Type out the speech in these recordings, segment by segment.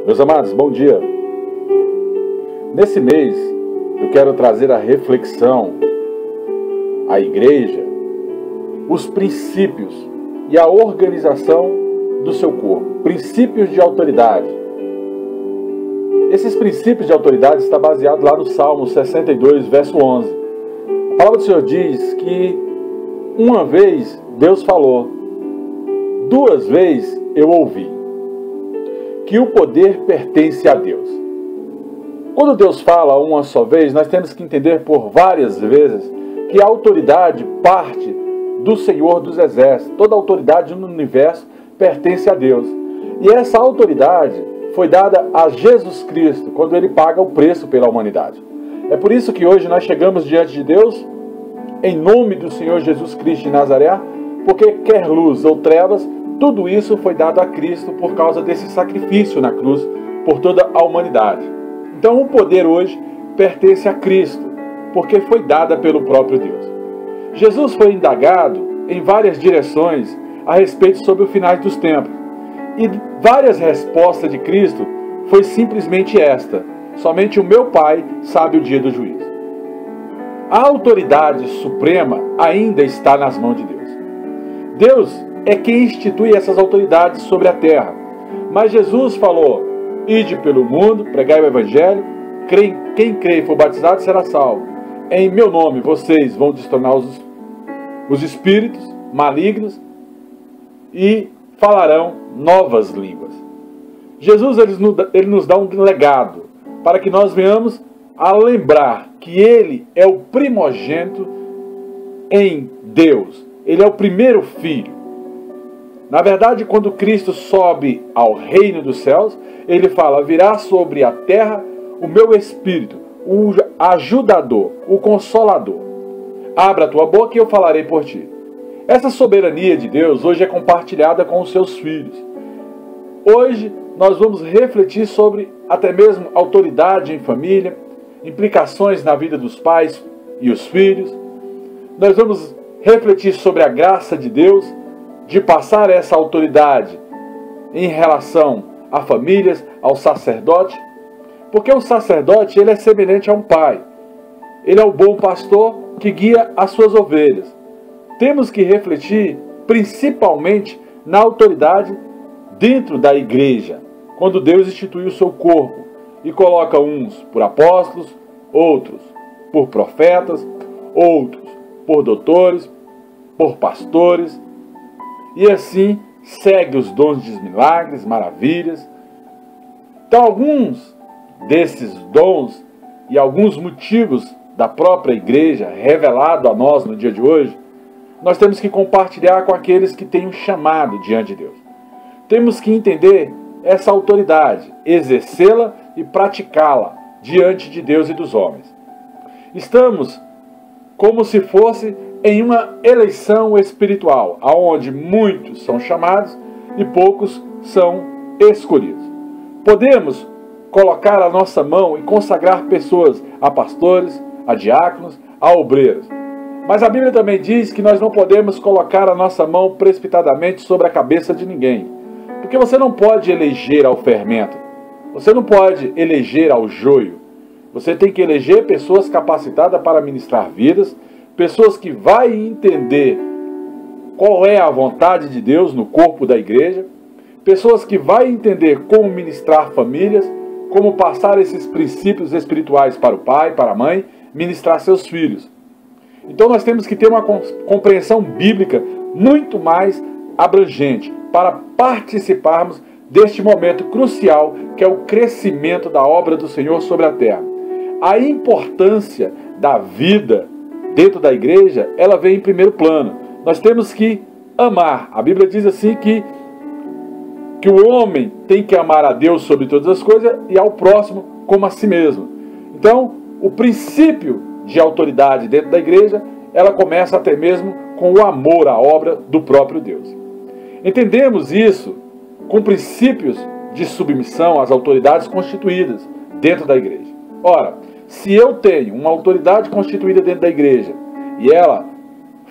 Meus amados, bom dia. Nesse mês, eu quero trazer a reflexão à igreja, os princípios e a organização do seu corpo. Princípios de autoridade. Esses princípios de autoridade estão baseados lá no Salmo 62, verso 11. A palavra do Senhor diz que uma vez Deus falou, duas vezes eu ouvi, que o poder pertence a Deus. Quando Deus fala uma só vez, nós temos que entender por várias vezes que a autoridade parte do Senhor dos Exércitos. Toda autoridade no universo pertence a Deus. E essa autoridade foi dada a Jesus Cristo, quando Ele paga o preço pela humanidade. É por isso que hoje nós chegamos diante de Deus, em nome do Senhor Jesus Cristo de Nazaré, porque quer luz ou trevas, tudo isso foi dado a Cristo por causa desse sacrifício na cruz por toda a humanidade. Então o poder hoje pertence a Cristo, porque foi dada pelo próprio Deus. Jesus foi indagado em várias direções a respeito sobre o final dos tempos. E várias respostas de Cristo foi simplesmente esta: somente o meu Pai sabe o dia do juízo. A autoridade suprema ainda está nas mãos de Deus. Deus é quem institui essas autoridades sobre a terra. Mas Jesus falou: ide pelo mundo, pregai o evangelho, quem crê e for batizado será salvo. Em meu nome vocês vão destornar os espíritos malignos e falarão novas línguas. Jesus ele nos dá um legado para que nós venhamos a lembrar que Ele é o primogênito em Deus. Ele é o primeiro filho. Na verdade, quando Cristo sobe ao reino dos céus, Ele fala: virá sobre a terra o meu Espírito, o ajudador, o consolador. Abra a tua boca e eu falarei por ti. Essa soberania de Deus hoje é compartilhada com os seus filhos. Hoje nós vamos refletir sobre até mesmo autoridade em família, implicações na vida dos pais e os filhos. Nós vamos refletir sobre a graça de Deus de passar essa autoridade em relação a famílias, ao sacerdote, porque o sacerdote ele é semelhante a um pai. Ele é o bom pastor que guia as suas ovelhas. Temos que refletir principalmente na autoridade dentro da igreja, quando Deus institui o seu corpo e coloca uns por apóstolos, outros por profetas, outros por doutores, por pastores, e assim segue os dons de milagres, maravilhas. Então, alguns desses dons e alguns motivos da própria igreja revelado a nós no dia de hoje, nós temos que compartilhar com aqueles que têm um chamado diante de Deus. Temos que entender essa autoridade, exercê-la e praticá-la diante de Deus e dos homens. Estamos como se fosse em uma eleição espiritual, onde muitos são chamados e poucos são escolhidos. Podemos colocar a nossa mão e consagrar pessoas a pastores, a diáconos, a obreiros. Mas a Bíblia também diz que nós não podemos colocar a nossa mão precipitadamente sobre a cabeça de ninguém. Porque você não pode eleger ao fermento. Você não pode eleger ao joio. Você tem que eleger pessoas capacitadas para ministrar vidas, pessoas que vão entender qual é a vontade de Deus no corpo da igreja, pessoas que vão entender como ministrar famílias, como passar esses princípios espirituais para o pai, para a mãe, ministrar seus filhos. Então nós temos que ter uma compreensão bíblica muito mais abrangente para participarmos deste momento crucial que é o crescimento da obra do Senhor sobre a terra. A importância da vida dentro da igreja, ela vem em primeiro plano. Nós temos que amar. A Bíblia diz assim que o homem tem que amar a Deus sobre todas as coisas e ao próximo como a si mesmo. Então, o princípio de autoridade dentro da igreja, ela começa até mesmo com o amor à obra do próprio Deus. Entendemos isso com princípios de submissão às autoridades constituídas dentro da igreja. Ora, se eu tenho uma autoridade constituída dentro da igreja e ela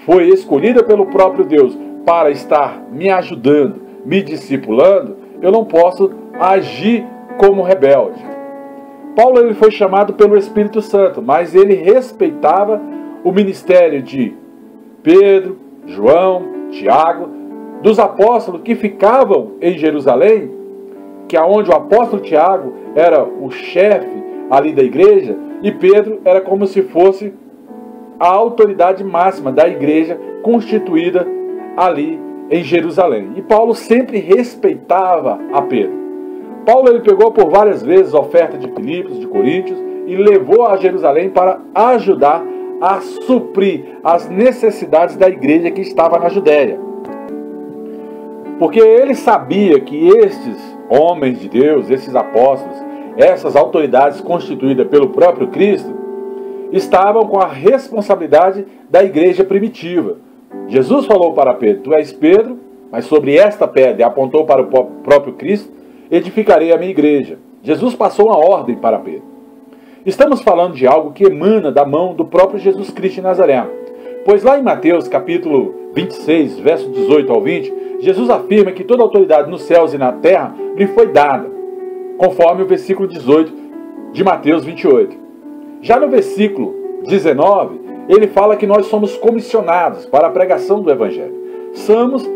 foi escolhida pelo próprio Deus para estar me ajudando, me discipulando, eu não posso agir como rebelde. Paulo ele foi chamado pelo Espírito Santo, mas ele respeitava o ministério de Pedro, João, Tiago, dos apóstolos que ficavam em Jerusalém, que é onde o apóstolo Tiago era o chefe ali da igreja, e Pedro era como se fosse a autoridade máxima da igreja constituída ali em Jerusalém. E Paulo sempre respeitava a Pedro. Paulo ele pegou por várias vezes a oferta de Filipos, de Coríntios, e levou a Jerusalém para ajudar a suprir as necessidades da igreja que estava na Judéia. Porque ele sabia que estes homens de Deus, esses apóstolos, essas autoridades constituídas pelo próprio Cristo, estavam com a responsabilidade da igreja primitiva. Jesus falou para Pedro: tu és Pedro, mas sobre esta pedra, e apontou para o próprio Cristo, edificarei a minha igreja. Jesus passou uma ordem para Pedro. Estamos falando de algo que emana da mão do próprio Jesus Cristo de Nazaré. Pois lá em Mateus capítulo 26, verso 18 ao 20, Jesus afirma que toda autoridade nos céus e na terra lhe foi dada, conforme o versículo 18 de Mateus 28. Já no versículo 19, ele fala que nós somos comissionados para a pregação do Evangelho. Somos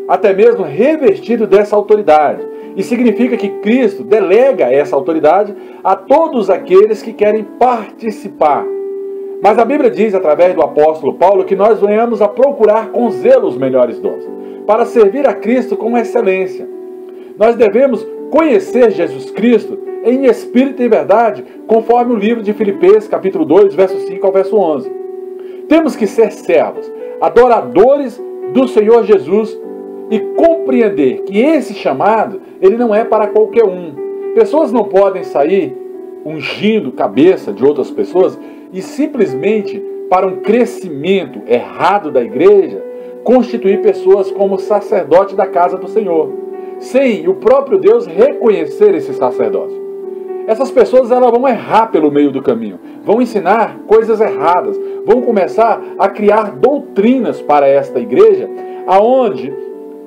até mesmo revestidos dessa autoridade. E significa que Cristo delega essa autoridade a todos aqueles que querem participar. Mas a Bíblia diz, através do apóstolo Paulo, que nós venhamos a procurar com zelo os melhores dons, para servir a Cristo com excelência. Nós devemos conhecer Jesus Cristo em espírito e verdade, conforme o livro de Filipenses, capítulo 2, verso 5 ao verso 11. Temos que ser servos, adoradores do Senhor Jesus, e compreender que esse chamado, ele não é para qualquer um. Pessoas não podem sair ungindo cabeça de outras pessoas e simplesmente, para um crescimento errado da igreja, constituir pessoas como sacerdote da casa do Senhor, sem o próprio Deus reconhecer esse sacerdócio. Essas pessoas elas vão errar pelo meio do caminho, vão ensinar coisas erradas, vão começar a criar doutrinas para esta igreja, aonde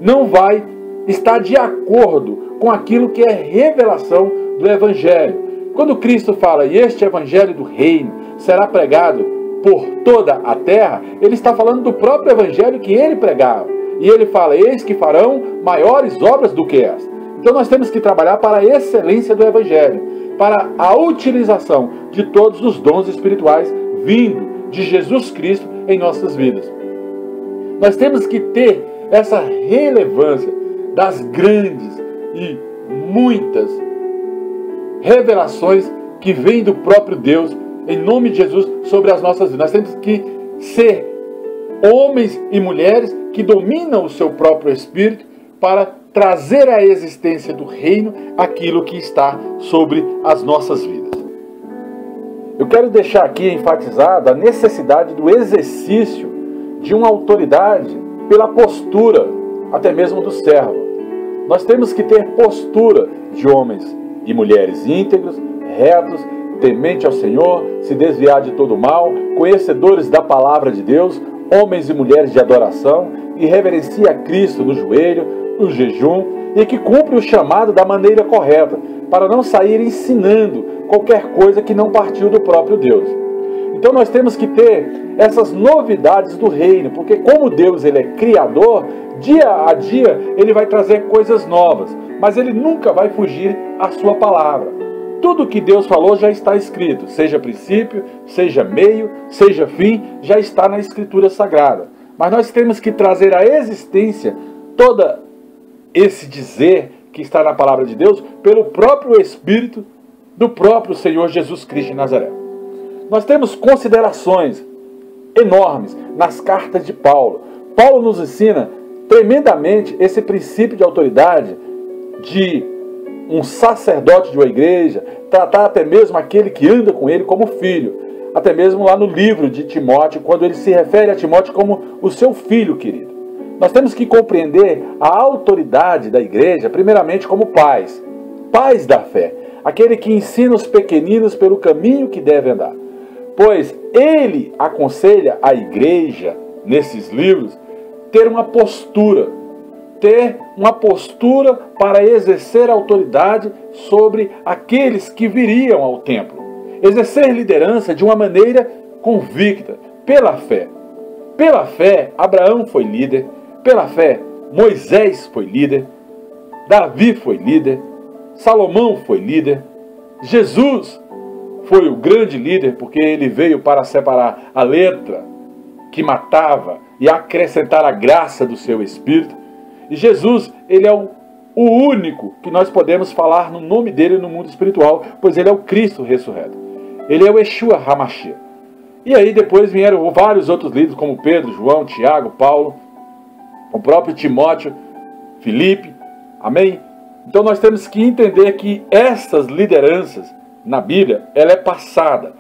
não vai estar de acordo com aquilo que é revelação do Evangelho. Quando Cristo fala, e este Evangelho do Reino será pregado por toda a terra, ele está falando do próprio Evangelho que ele pregava. E ele fala, eis que farão maiores obras do que esta. Então nós temos que trabalhar para a excelência do Evangelho, para a utilização de todos os dons espirituais vindo de Jesus Cristo em nossas vidas. Nós temos que ter essa relevância das grandes e muitas revelações que vêm do próprio Deus, em nome de Jesus, sobre as nossas vidas. Nós temos que ser homens e mulheres que dominam o seu próprio espírito para trazer à existência do reino aquilo que está sobre as nossas vidas. Eu quero deixar aqui enfatizada a necessidade do exercício de uma autoridade pela postura, até mesmo do servo. Nós temos que ter postura de homens e mulheres íntegros, retos, temente ao Senhor, se desviar de todo mal, conhecedores da palavra de Deus, homens e mulheres de adoração, que reverencia a Cristo no joelho, no jejum, e que cumpre o chamado da maneira correta, para não sair ensinando qualquer coisa que não partiu do próprio Deus. Então nós temos que ter essas novidades do reino, porque como Deus ele é criador, dia a dia ele vai trazer coisas novas, mas ele nunca vai fugir à sua palavra. Tudo que Deus falou já está escrito, seja princípio, seja meio, seja fim, já está na Escritura Sagrada. Mas nós temos que trazer à existência todo esse dizer que está na palavra de Deus pelo próprio Espírito do próprio Senhor Jesus Cristo de Nazaré. Nós temos considerações enormes nas cartas de Paulo. Paulo nos ensina tremendamente esse princípio de autoridade de um sacerdote de uma igreja, tratar até mesmo aquele que anda com ele como filho. Até mesmo lá no livro de Timóteo, quando ele se refere a Timóteo como o seu filho querido. Nós temos que compreender a autoridade da igreja, primeiramente como pais. Pais da fé. Aquele que ensina os pequeninos pelo caminho que devem andar. Pois ele aconselha a igreja, nesses livros, ter uma postura, ter uma postura para exercer autoridade sobre aqueles que viriam ao templo. Exercer liderança de uma maneira convicta, pela fé. Pela fé, Abraão foi líder. Pela fé, Moisés foi líder. Davi foi líder. Salomão foi líder. Jesus foi o grande líder, porque ele veio para separar a letra que matava e acrescentar a graça do seu Espírito. E Jesus, ele é o único que nós podemos falar no nome dele no mundo espiritual, pois ele é o Cristo ressurreto. Ele é o Yeshua HaMashiach. E aí depois vieram vários outros líderes, como Pedro, João, Tiago, Paulo, o próprio Timóteo, Filipe. Amém? Então nós temos que entender que essas lideranças na Bíblia, ela é passada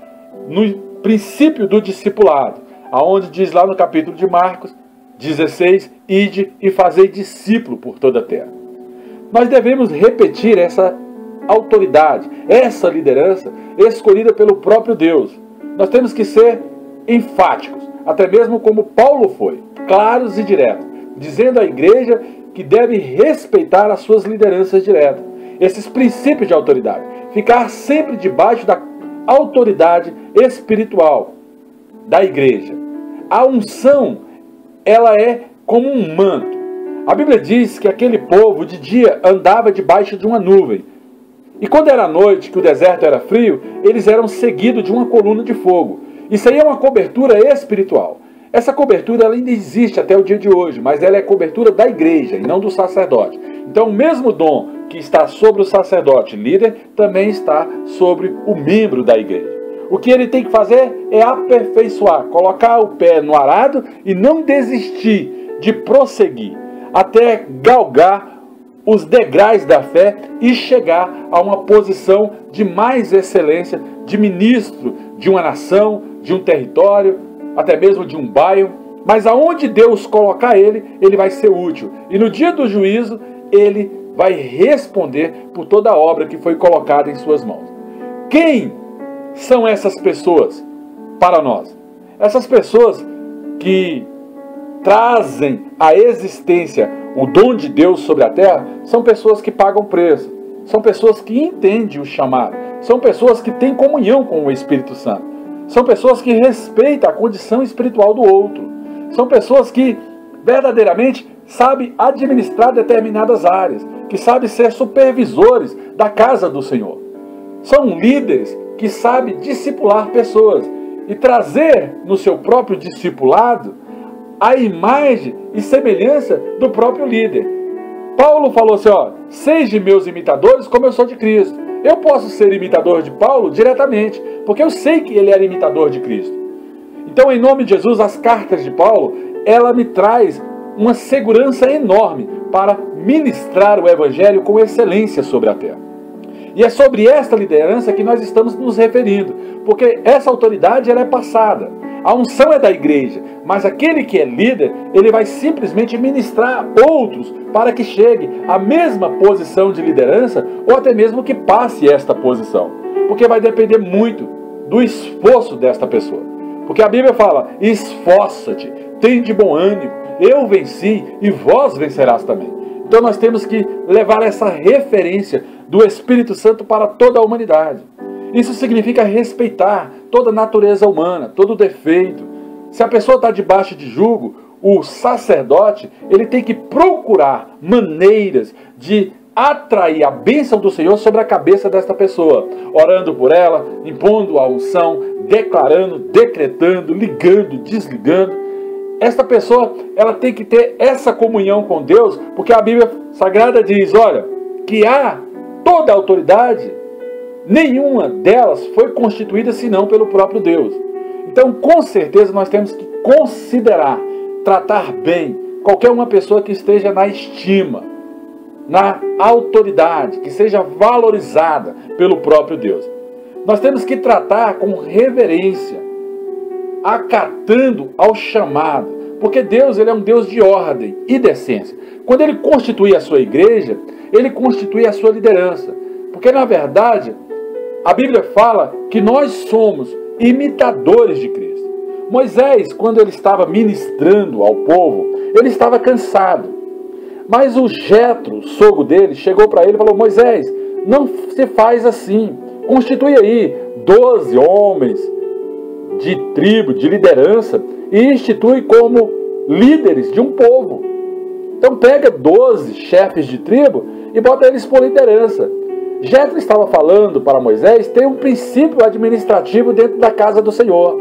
no princípio do discipulado, aonde diz lá no capítulo de Marcos 16, ide e fazei discípulo por toda a terra. Nós devemos repetir essa autoridade, essa liderança escolhida pelo próprio Deus. Nós temos que ser enfáticos, até mesmo como Paulo foi, claros e diretos, dizendo à igreja que deve respeitar as suas lideranças diretas, esses princípios de autoridade, ficar sempre debaixo da autoridade espiritual da igreja. A unção, ela é como um manto. A Bíblia diz que aquele povo de dia andava debaixo de uma nuvem. E quando era noite, que o deserto era frio, eles eram seguidos de uma coluna de fogo. Isso aí é uma cobertura espiritual. Essa cobertura ela ainda existe até o dia de hoje, mas ela é cobertura da igreja e não do sacerdote. Então o mesmo dom que está sobre o sacerdote líder, também está sobre o membro da igreja. O que ele tem que fazer é aperfeiçoar, colocar o pé no arado e não desistir de prosseguir, até galgar os degraus da fé e chegar a uma posição de mais excelência, de ministro de uma nação, de um território, até mesmo de um bairro. Mas aonde Deus colocar ele, ele vai ser útil. E no dia do juízo, ele vai responder por toda a obra que foi colocada em suas mãos. Quem são essas pessoas para nós? Essas pessoas que trazem à existência o dom de Deus sobre a terra, são pessoas que pagam preço, são pessoas que entendem o chamado, são pessoas que têm comunhão com o Espírito Santo, são pessoas que respeitam a condição espiritual do outro, são pessoas que verdadeiramente sabem administrar determinadas áreas, que sabem ser supervisores da casa do Senhor. São líderes que sabem discipular pessoas e trazer no seu próprio discipulado a imagem e semelhança do próprio líder. Paulo falou assim, ó, sejam meus imitadores como eu sou de Cristo. Eu posso ser imitador de Paulo diretamente, porque eu sei que ele era imitador de Cristo. Então, em nome de Jesus, as cartas de Paulo, ela me traz uma segurança enorme para ministrar o Evangelho com excelência sobre a terra. E é sobre esta liderança que nós estamos nos referindo, porque essa autoridade ela é passada. A unção é da igreja, mas aquele que é líder, ele vai simplesmente ministrar outros para que chegue à mesma posição de liderança ou até mesmo que passe esta posição. Porque vai depender muito do esforço desta pessoa. Porque a Bíblia fala, esforça-te, tem de bom ânimo, eu venci e vós vencerás também. Então nós temos que levar essa referência do Espírito Santo para toda a humanidade. Isso significa respeitar toda a natureza humana, todo defeito. Se a pessoa está debaixo de jugo, o sacerdote ele tem que procurar maneiras de atrair a bênção do Senhor sobre a cabeça desta pessoa, orando por ela, impondo a unção, declarando, decretando, ligando, desligando. Esta pessoa ela tem que ter essa comunhão com Deus, porque a Bíblia Sagrada diz, olha, que há toda a autoridade, nenhuma delas foi constituída senão pelo próprio Deus. Então, com certeza, nós temos que considerar, tratar bem qualquer uma pessoa que esteja na estima, na autoridade, que seja valorizada pelo próprio Deus. Nós temos que tratar com reverência, acatando ao chamado, porque Deus ele é um Deus de ordem e decência. Quando ele constitui a sua igreja, ele constitui a sua liderança, porque na verdade a Bíblia fala que nós somos imitadores de Cristo. Moisés, quando ele estava ministrando ao povo, ele estava cansado. Mas o Jetro, o sogro dele, chegou para ele e falou: Moisés, não se faz assim. Constitui aí 12 homens de tribo, de liderança, e institui como líderes de um povo. Então pega 12 chefes de tribo e bota eles por liderança. Jetro estava falando para Moisés ter um princípio administrativo dentro da casa do Senhor.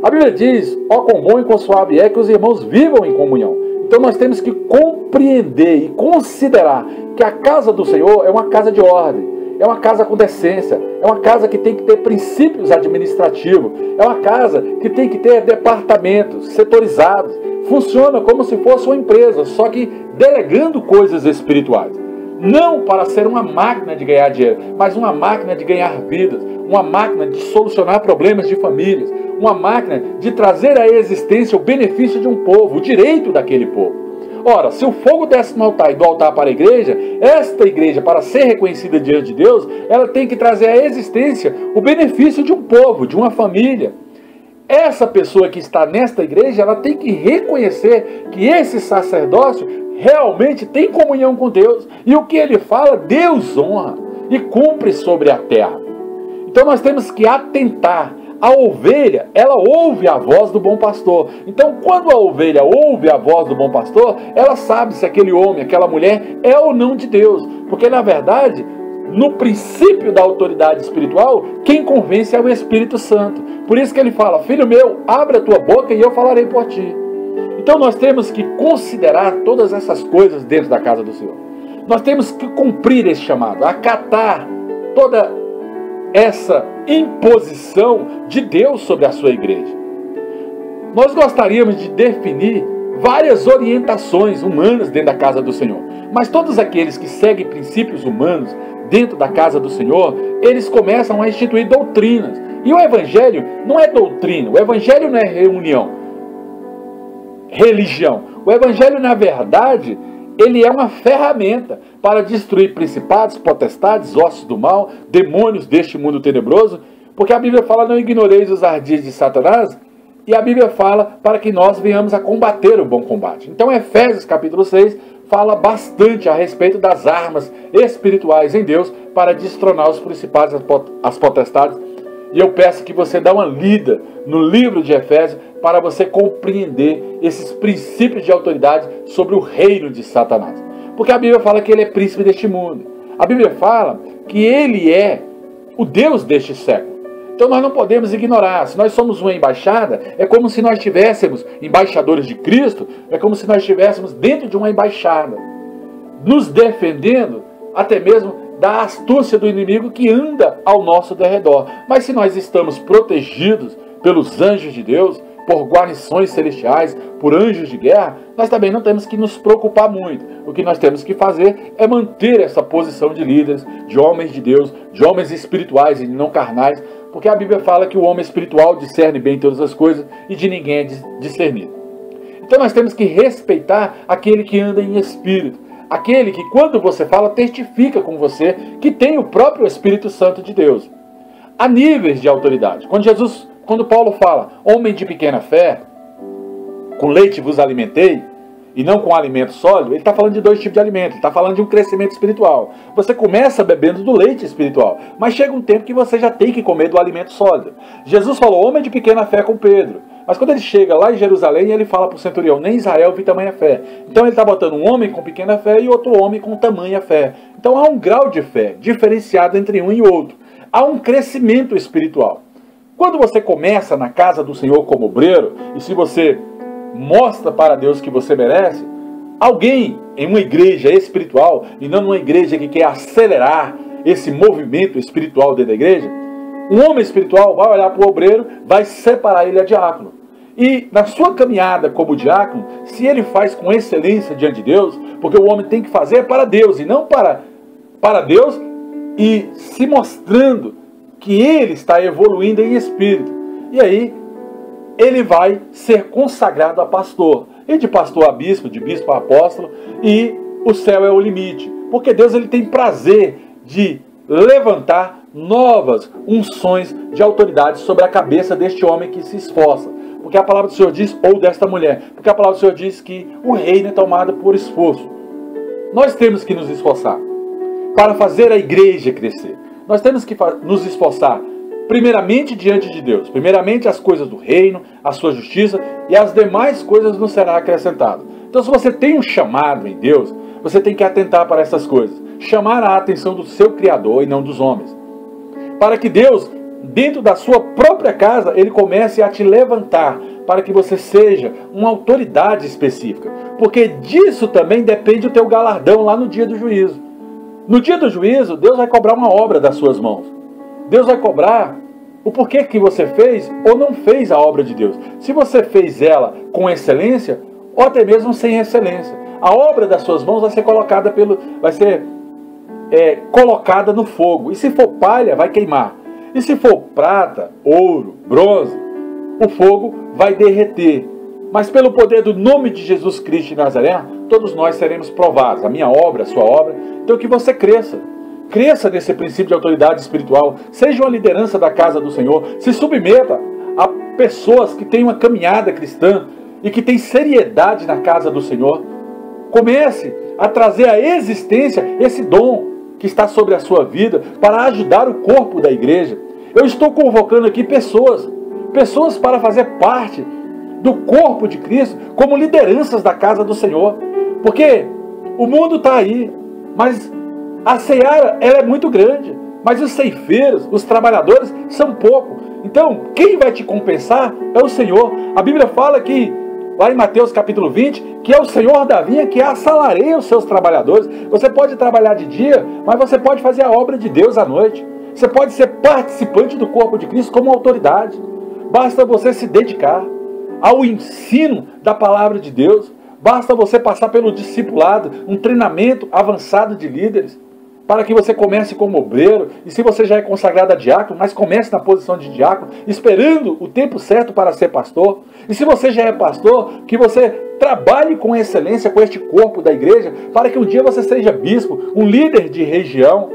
A Bíblia diz: ó, quão bom e quão suave é que os irmãos vivam em comunhão. Então nós temos que compreender e considerar que a casa do Senhor é uma casa de ordem, é uma casa com decência, é uma casa que tem que ter princípios administrativos, é uma casa que tem que ter departamentos setorizados, funciona como se fosse uma empresa, só que delegando coisas espirituais. Não para ser uma máquina de ganhar dinheiro, mas uma máquina de ganhar vidas, uma máquina de solucionar problemas de famílias, uma máquina de trazer à existência o benefício de um povo, o direito daquele povo. Ora, se o fogo desce no altar e do altar para a igreja, esta igreja, para ser reconhecida diante de Deus, ela tem que trazer à existência o benefício de um povo, de uma família. Essa pessoa que está nesta igreja, ela tem que reconhecer que esse sacerdócio realmente tem comunhão com Deus. E o que ele fala, Deus honra e cumpre sobre a terra. Então nós temos que atentar. A ovelha, ela ouve a voz do bom pastor. Então quando a ovelha ouve a voz do bom pastor, ela sabe se aquele homem, aquela mulher é ou não de Deus. Porque na verdade, no princípio da autoridade espiritual, quem convence é o Espírito Santo. Por isso que ele fala: filho meu, abre a tua boca e eu falarei por ti. Então nós temos que considerar todas essas coisas dentro da casa do Senhor. Nós temos que cumprir esse chamado, acatar toda essa imposição de Deus sobre a sua igreja. Nós gostaríamos de definir várias orientações humanas dentro da casa do Senhor, mas todos aqueles que seguem princípios humanos dentro da casa do Senhor, eles começam a instituir doutrinas. E o Evangelho não é doutrina, o Evangelho não é religião. O Evangelho, na verdade, ele é uma ferramenta para destruir principados, potestades, ossos do mal, demônios deste mundo tenebroso, porque a Bíblia fala: não ignoreis os ardis de Satanás, e a Bíblia fala para que nós venhamos a combater o bom combate. Então Efésios capítulo 6 fala bastante a respeito das armas espirituais em Deus para destronar os principados, as potestades. E eu peço que você dê uma lida no livro de Efésios para você compreender esses princípios de autoridade sobre o reino de Satanás. Porque a Bíblia fala que ele é príncipe deste mundo. A Bíblia fala que ele é o Deus deste século. Então nós não podemos ignorar. Se nós somos uma embaixada, é como se nós tivéssemos embaixadores de Cristo, é como se nós estivéssemos dentro de uma embaixada, nos defendendo até mesmo da astúcia do inimigo que anda ao nosso derredor. Mas se nós estamos protegidos pelos anjos de Deus, por guarnições celestiais, por anjos de guerra, nós também não temos que nos preocupar muito. O que nós temos que fazer é manter essa posição de líderes, de homens de Deus, de homens espirituais e não carnais, porque a Bíblia fala que o homem espiritual discerne bem todas as coisas e de ninguém é discernido. Então nós temos que respeitar aquele que anda em espírito, aquele que, quando você fala, testifica com você que tem o próprio Espírito Santo de Deus. Há níveis de autoridade. Quando Paulo fala: homem de pequena fé, com leite vos alimentei, e não com alimento sólido, ele está falando de dois tipos de alimento. Ele está falando de um crescimento espiritual. Você começa bebendo do leite espiritual, mas chega um tempo que você já tem que comer do alimento sólido. Jesus falou: homem de pequena fé com Pedro. Mas quando ele chega lá em Jerusalém, ele fala para o centurião: nem Israel vi tamanha fé. Então ele está botando um homem com pequena fé e outro homem com tamanha fé. Então há um grau de fé diferenciado entre um e outro. Há um crescimento espiritual. Quando você começa na casa do Senhor como obreiro, e se você mostra para Deus que você merece, alguém em uma igreja espiritual, e não numa igreja que quer acelerar esse movimento espiritual dentro da igreja, um homem espiritual vai olhar para o obreiro, vai separar ele a diácono. E na sua caminhada como diácono, se ele faz com excelência diante de Deus, porque o homem tem que fazer para Deus e não para Deus, e se mostrando que ele está evoluindo em espírito. E aí ele vai ser consagrado a pastor. E de pastor a bispo, de bispo a apóstolo, e o céu é o limite. Porque Deus ele tem prazer de levantar novas unções de autoridade sobre a cabeça deste homem que se esforça. Porque a palavra do Senhor diz, ou desta mulher, porque a palavra do Senhor diz que o reino é tomado por esforço. nós temos que nos esforçar para fazer a igreja crescer. Nós temos que nos esforçar primeiramente diante de Deus, primeiramente as coisas do reino, a sua justiça, e as demais coisas nos será acrescentado. Então, se você tem um chamado em Deus, você tem que atentar para essas coisas, chamar a atenção do seu Criador e não dos homens, para que Deus, dentro da sua própria casa, Ele comece a te levantar, para que você seja uma autoridade específica, porque disso também depende o teu galardão lá no dia do juízo. No dia do juízo, Deus vai cobrar uma obra das suas mãos. Deus vai cobrar o porquê que você fez ou não fez a obra de Deus. Se você fez ela com excelência, ou até mesmo sem excelência, a obra das suas mãos vai ser colocada colocada no fogo. E se for palha, vai queimar. E se for prata, ouro, bronze, o fogo vai derreter. Mas pelo poder do nome de Jesus Cristo de Nazaré, todos nós seremos provados. A minha obra, a sua obra. Então que você cresça. Cresça nesse princípio de autoridade espiritual. Seja uma liderança da casa do Senhor. Se submeta a pessoas que têm uma caminhada cristã e que têm seriedade na casa do Senhor. Comece a trazer à existência esse dom que está sobre a sua vida para ajudar o corpo da igreja. Eu estou convocando aqui pessoas para fazer parte do corpo de Cristo como lideranças da casa do Senhor. Porque o mundo está aí, mas a seara ela é muito grande, mas os ceifeiros, os trabalhadores são poucos. Então, quem vai te compensar é o Senhor. A Bíblia fala que, lá em Mateus capítulo 20, que é o Senhor da vinha que assalareia os seus trabalhadores. Você pode trabalhar de dia, mas você pode fazer a obra de Deus à noite. Você pode ser participante do corpo de Cristo como autoridade. Basta você se dedicar ao ensino da palavra de Deus. Basta você passar pelo discipulado, um treinamento avançado de líderes, para que você comece como obreiro, e se você já é consagrado a diácono, mas comece na posição de diácono, esperando o tempo certo para ser pastor. E se você já é pastor, que você trabalhe com excelência com este corpo da igreja, para que um dia você seja bispo, um líder de região.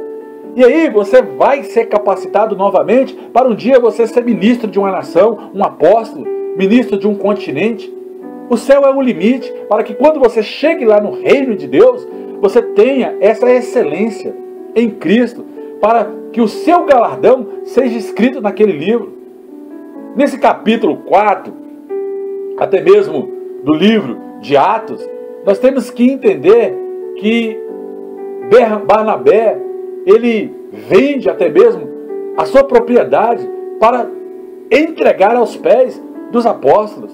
E aí você vai ser capacitado novamente para um dia você ser ministro de uma nação, um apóstolo, ministro de um continente. O céu é o limite, para que quando você chegue lá no reino de Deus, você tenha essa excelência em Cristo, para que o seu galardão seja escrito naquele livro. Nesse capítulo 4, até mesmo do livro de Atos, nós temos que entender que Barnabé, ele vende até mesmo a sua propriedade para entregar aos pés dos apóstolos.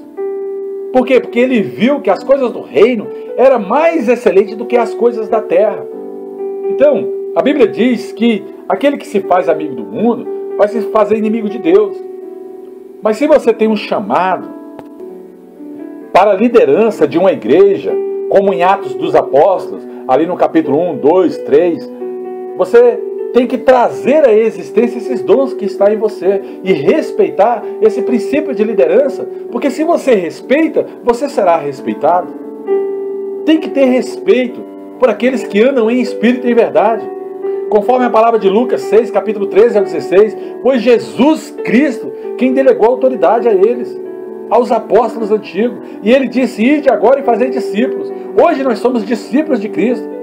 Por quê? Porque ele viu que as coisas do reino eram mais excelentes do que as coisas da terra. Então, a Bíblia diz que aquele que se faz amigo do mundo vai se fazer inimigo de Deus. Mas se você tem um chamado para a liderança de uma igreja, como em Atos dos Apóstolos, ali no capítulo 1, 2, 3, você tem que trazer à existência esses dons que estão em você e respeitar esse princípio de liderança, porque se você respeita, você será respeitado. Tem que ter respeito por aqueles que andam em espírito e em verdade, conforme a palavra de Lucas 6, capítulo 13 ao 16, foi Jesus Cristo quem delegou autoridade a eles, aos apóstolos antigos, e ele disse: ide agora e fazei discípulos. Hoje nós somos discípulos de Cristo.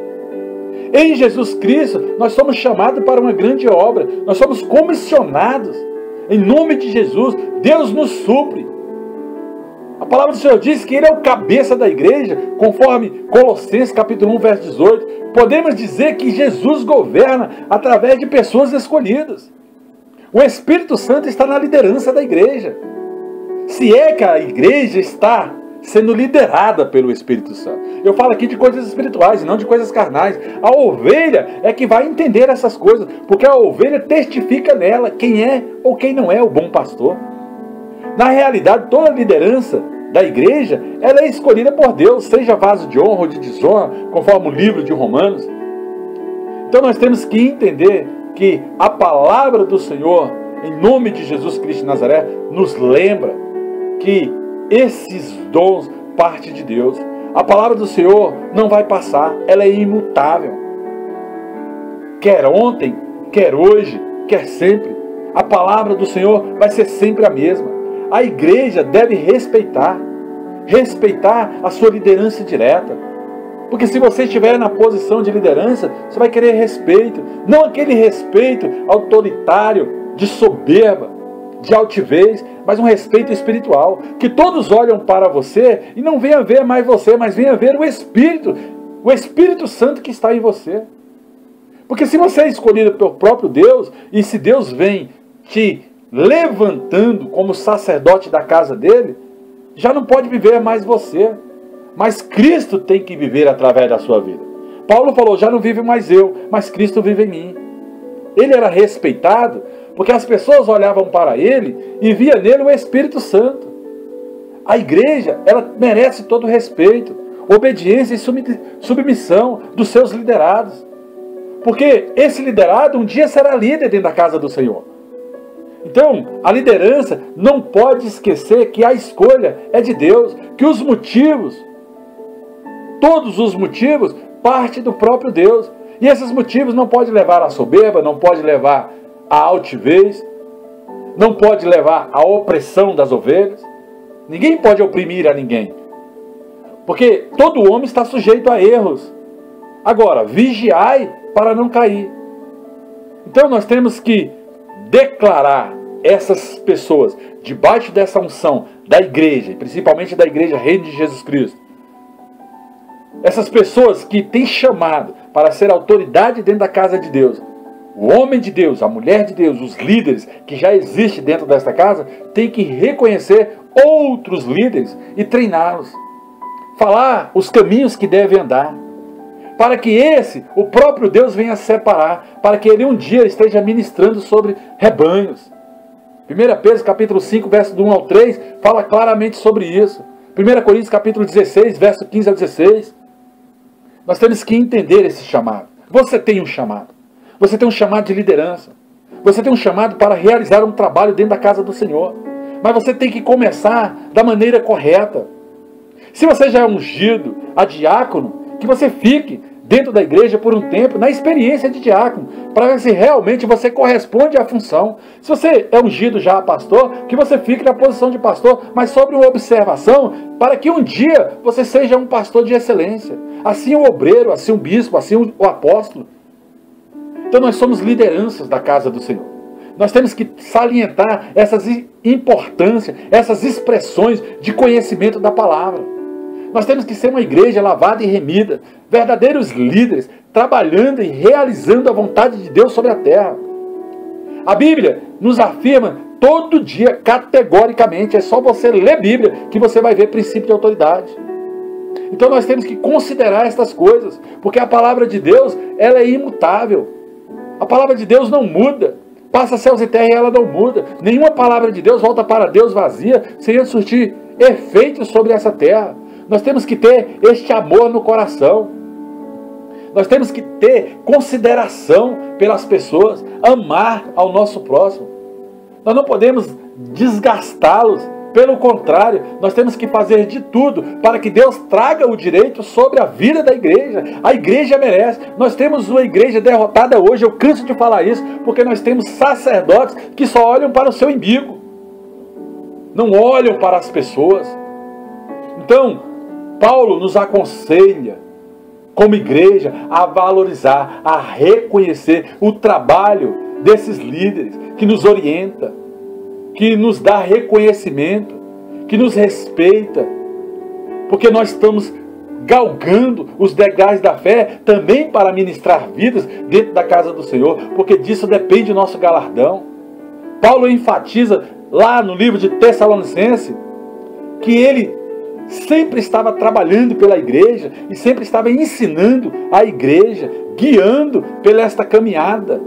Em Jesus Cristo, nós somos chamados para uma grande obra. Nós somos comissionados. Em nome de Jesus, Deus nos supre. A palavra do Senhor diz que Ele é o cabeça da igreja, conforme Colossenses capítulo 1, verso 18. Podemos dizer que Jesus governa através de pessoas escolhidas. O Espírito Santo está na liderança da igreja. Se é que a igreja está sendo liderada pelo Espírito Santo. Eu falo aqui de coisas espirituais e não de coisas carnais. A ovelha é que vai entender essas coisas, porque a ovelha testifica nela quem é ou quem não é o bom pastor. Na realidade, toda a liderança da igreja, ela é escolhida por Deus, seja vaso de honra ou de desonra, conforme o livro de Romanos. Então nós temos que entender que a palavra do Senhor, em nome de Jesus Cristo de Nazaré, nos lembra que esses dons partem de Deus. A palavra do Senhor não vai passar, ela é imutável. Quer ontem, quer hoje, quer sempre, a palavra do Senhor vai ser sempre a mesma. A igreja deve respeitar a sua liderança direta. Porque se você estiver na posição de liderança, você vai querer respeito. Não aquele respeito autoritário, de soberba, de altivez, mas um respeito espiritual. Que todos olham para você e não venham ver mais você, mas venham ver o Espírito Santo que está em você. Porque se você é escolhido pelo próprio Deus, e se Deus vem te levantando como sacerdote da casa dele, já não pode viver mais você. Mas Cristo tem que viver através da sua vida. Paulo falou, já não vive mais eu, mas Cristo vive em mim. Ele era respeitado porque as pessoas olhavam para ele e via nele o Espírito Santo. A igreja, ela merece todo o respeito, obediência e submissão dos seus liderados. Porque esse liderado um dia será líder dentro da casa do Senhor. Então, a liderança não pode esquecer que a escolha é de Deus, que os motivos, todos os motivos, partem do próprio Deus. E esses motivos não podem levar à soberba, não podem levar à altivez, não pode levar à opressão das ovelhas. Ninguém pode oprimir a ninguém. Porque todo homem está sujeito a erros. Agora, vigiai para não cair. Então nós temos que declarar essas pessoas debaixo dessa unção da igreja, principalmente da igreja Reino de Jesus Cristo. Essas pessoas que têm chamado para ser autoridade dentro da casa de Deus. O homem de Deus, a mulher de Deus, os líderes que já existem dentro desta casa, tem que reconhecer outros líderes e treiná-los. Falar os caminhos que devem andar. Para que o próprio Deus venha separar, para que ele um dia esteja ministrando sobre rebanhos. 1 Pedro capítulo 5, verso do 1 ao 3, fala claramente sobre isso. 1 Coríntios capítulo 16, verso 15 ao 16. Nós temos que entender esse chamado. Você tem um chamado. Você tem um chamado de liderança. Você tem um chamado para realizar um trabalho dentro da casa do Senhor. Mas você tem que começar da maneira correta. Se você já é ungido a diácono, que você fique dentro da igreja por um tempo, na experiência de diácono, para ver se realmente você corresponde à função. Se você é ungido já a pastor, que você fique na posição de pastor, mas sobre uma observação, para que um dia você seja um pastor de excelência. Assim o obreiro, assim o bispo, assim o apóstolo. Então nós somos lideranças da casa do Senhor. Nós temos que salientar essas importâncias, essas expressões de conhecimento da palavra. Nós temos que ser uma igreja lavada e remida, verdadeiros líderes, trabalhando e realizando a vontade de Deus sobre a terra. A Bíblia nos afirma todo dia, categoricamente, é só você ler a Bíblia que você vai ver princípio de autoridade. Então nós temos que considerar estas coisas, porque a palavra de Deus, ela é imutável. A palavra de Deus não muda. Passa céus e terra e ela não muda. Nenhuma palavra de Deus volta para Deus vazia, sem antes surtir efeitos sobre essa terra. Nós temos que ter este amor no coração. Nós temos que ter consideração pelas pessoas, amar ao nosso próximo. Nós não podemos desgastá-los. Pelo contrário, nós temos que fazer de tudo para que Deus traga o direito sobre a vida da igreja. A igreja merece. Nós temos uma igreja derrotada hoje, eu canso de falar isso, porque nós temos sacerdotes que só olham para o seu umbigo. Não olham para as pessoas. Então, Paulo nos aconselha, como igreja, a valorizar, a reconhecer o trabalho desses líderes que nos orienta, que nos dá reconhecimento, que nos respeita, porque nós estamos galgando os degraus da fé também para ministrar vidas dentro da casa do Senhor, porque disso depende o nosso galardão. Paulo enfatiza lá no livro de Tessalonicenses que ele sempre estava trabalhando pela igreja e sempre estava ensinando a igreja, guiando pela esta caminhada.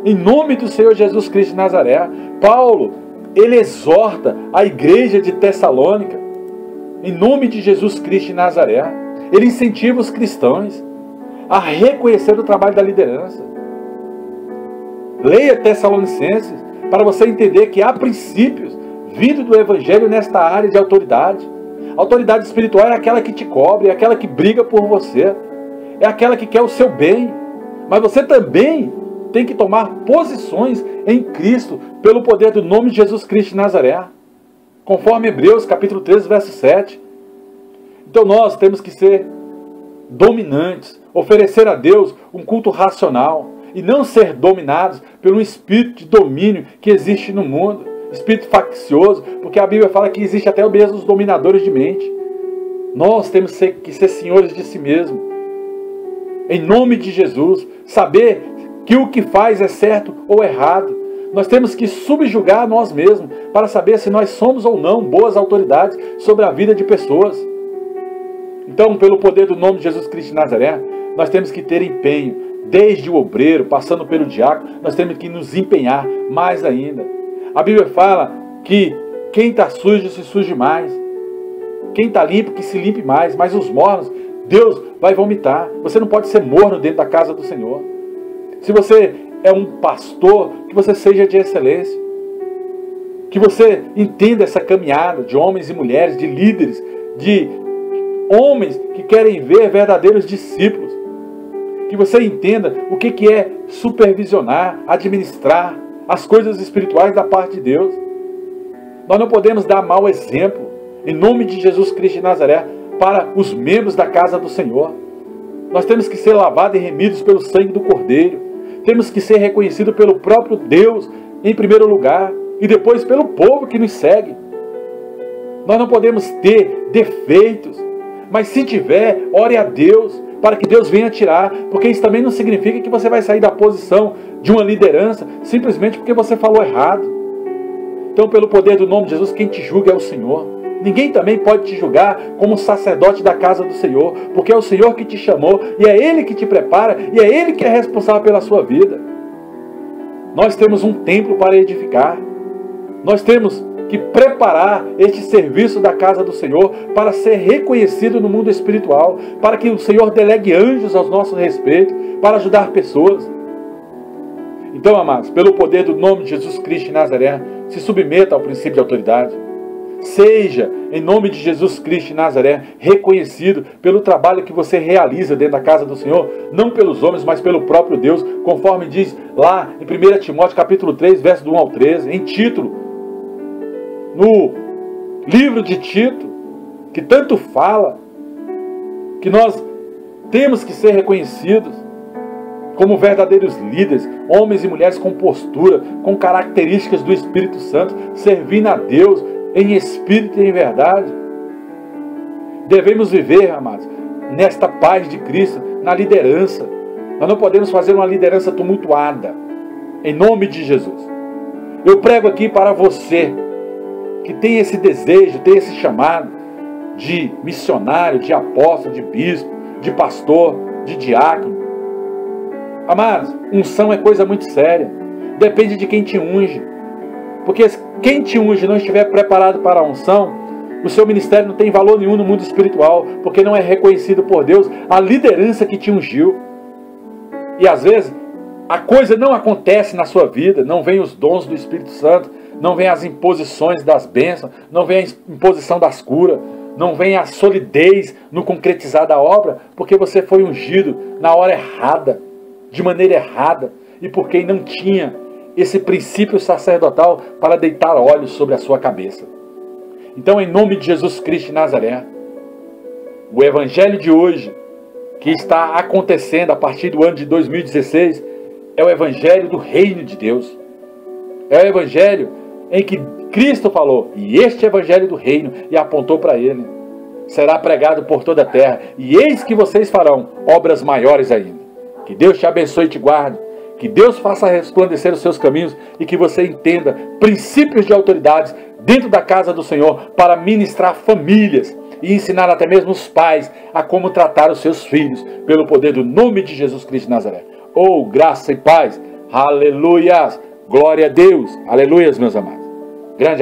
Em nome do Senhor Jesus Cristo de Nazaré, Paulo, ele exorta a igreja de Tessalônica, em nome de Jesus Cristo de Nazaré. Ele incentiva os cristãos a reconhecer o trabalho da liderança. Leia Tessalonicenses para você entender que há princípios vindo do Evangelho nesta área de autoridade. A autoridade espiritual é aquela que te cobre, é aquela que briga por você, é aquela que quer o seu bem. Mas você também tem que tomar posições em Cristo pelo poder do nome de Jesus Cristo de Nazaré, conforme Hebreus capítulo 13, verso 7. Então nós temos que ser dominantes, oferecer a Deus um culto racional e não ser dominados pelo espírito de domínio que existe no mundo, espírito faccioso, porque a Bíblia fala que existe até mesmo os dominadores de mente. Nós temos que ser senhores de si mesmo, em nome de Jesus, saber que o que faz é certo ou errado. Nós temos que subjugar nós mesmos para saber se nós somos ou não boas autoridades sobre a vida de pessoas. Então, pelo poder do nome de Jesus Cristo de Nazaré, nós temos que ter empenho, desde o obreiro, passando pelo diácono, nós temos que nos empenhar mais ainda. A Bíblia fala que quem está sujo se suje mais, quem está limpo que se limpe mais, mas os mornos, Deus vai vomitar. Você não pode ser morno dentro da casa do Senhor. Se você é um pastor, que você seja de excelência, que você entenda essa caminhada de homens e mulheres, de líderes, de homens que querem ver verdadeiros discípulos, que você entenda o que é supervisionar, administrar as coisas espirituais da parte de Deus. Nós não podemos dar mau exemplo, em nome de Jesus Cristo de Nazaré, para os membros da casa do Senhor. Nós temos que ser lavados e remidos pelo sangue do Cordeiro. Temos que ser reconhecidos pelo próprio Deus, em primeiro lugar, e depois pelo povo que nos segue. Nós não podemos ter defeitos, mas se tiver, ore a Deus, para que Deus venha tirar, porque isso também não significa que você vai sair da posição de uma liderança, simplesmente porque você falou errado. Então, pelo poder do nome de Jesus, quem te julga é o Senhor. Ninguém também pode te julgar como sacerdote da casa do Senhor, porque é o Senhor que te chamou, e é Ele que te prepara, e é Ele que é responsável pela sua vida. Nós temos um templo para edificar. Nós temos que preparar este serviço da casa do Senhor para ser reconhecido no mundo espiritual, para que o Senhor delegue anjos ao nosso respeito, para ajudar pessoas. Então, amados, pelo poder do nome de Jesus Cristo de Nazaré, se submeta ao princípio de autoridade. Seja, em nome de Jesus Cristo de Nazaré, reconhecido pelo trabalho que você realiza dentro da casa do Senhor, não pelos homens, mas pelo próprio Deus, conforme diz lá em 1 Timóteo capítulo 3, verso do 1 ao 13, em Tito, no livro de Tito, que tanto fala que nós temos que ser reconhecidos como verdadeiros líderes, homens e mulheres com postura, com características do Espírito Santo, servindo a Deus em espírito e em verdade. Devemos viver, amados, nesta paz de Cristo, na liderança. Nós não podemos fazer uma liderança tumultuada, em nome de Jesus. Eu prego aqui para você que tem esse desejo, tem esse chamado de missionário, de apóstolo, de bispo, de pastor, de diácono. Amados, unção é coisa muito séria. Depende de quem te unge. Porque quem te unge não estiver preparado para a unção, o seu ministério não tem valor nenhum no mundo espiritual, porque não é reconhecido por Deus a liderança que te ungiu. E às vezes a coisa não acontece na sua vida, não vem os dons do Espírito Santo, não vem as imposições das bênçãos, não vem a imposição das curas, não vem a solidez no concretizar da obra, porque você foi ungido na hora errada, de maneira errada, e porque não tinha esse princípio sacerdotal para deitar olhos sobre a sua cabeça. Então, em nome de Jesus Cristo de Nazaré, o evangelho de hoje, que está acontecendo a partir do ano de 2016, é o evangelho do reino de Deus. É o evangelho em que Cristo falou, e este evangelho do reino, e apontou para ele, será pregado por toda a terra, e eis que vocês farão obras maiores ainda. Que Deus te abençoe e te guarde, que Deus faça resplandecer os seus caminhos e que você entenda princípios de autoridades dentro da casa do Senhor para ministrar famílias e ensinar até mesmo os pais a como tratar os seus filhos, pelo poder do nome de Jesus Cristo de Nazaré. Oh, graça e paz, aleluias, glória a Deus, aleluias, meus amados. Grande abraço.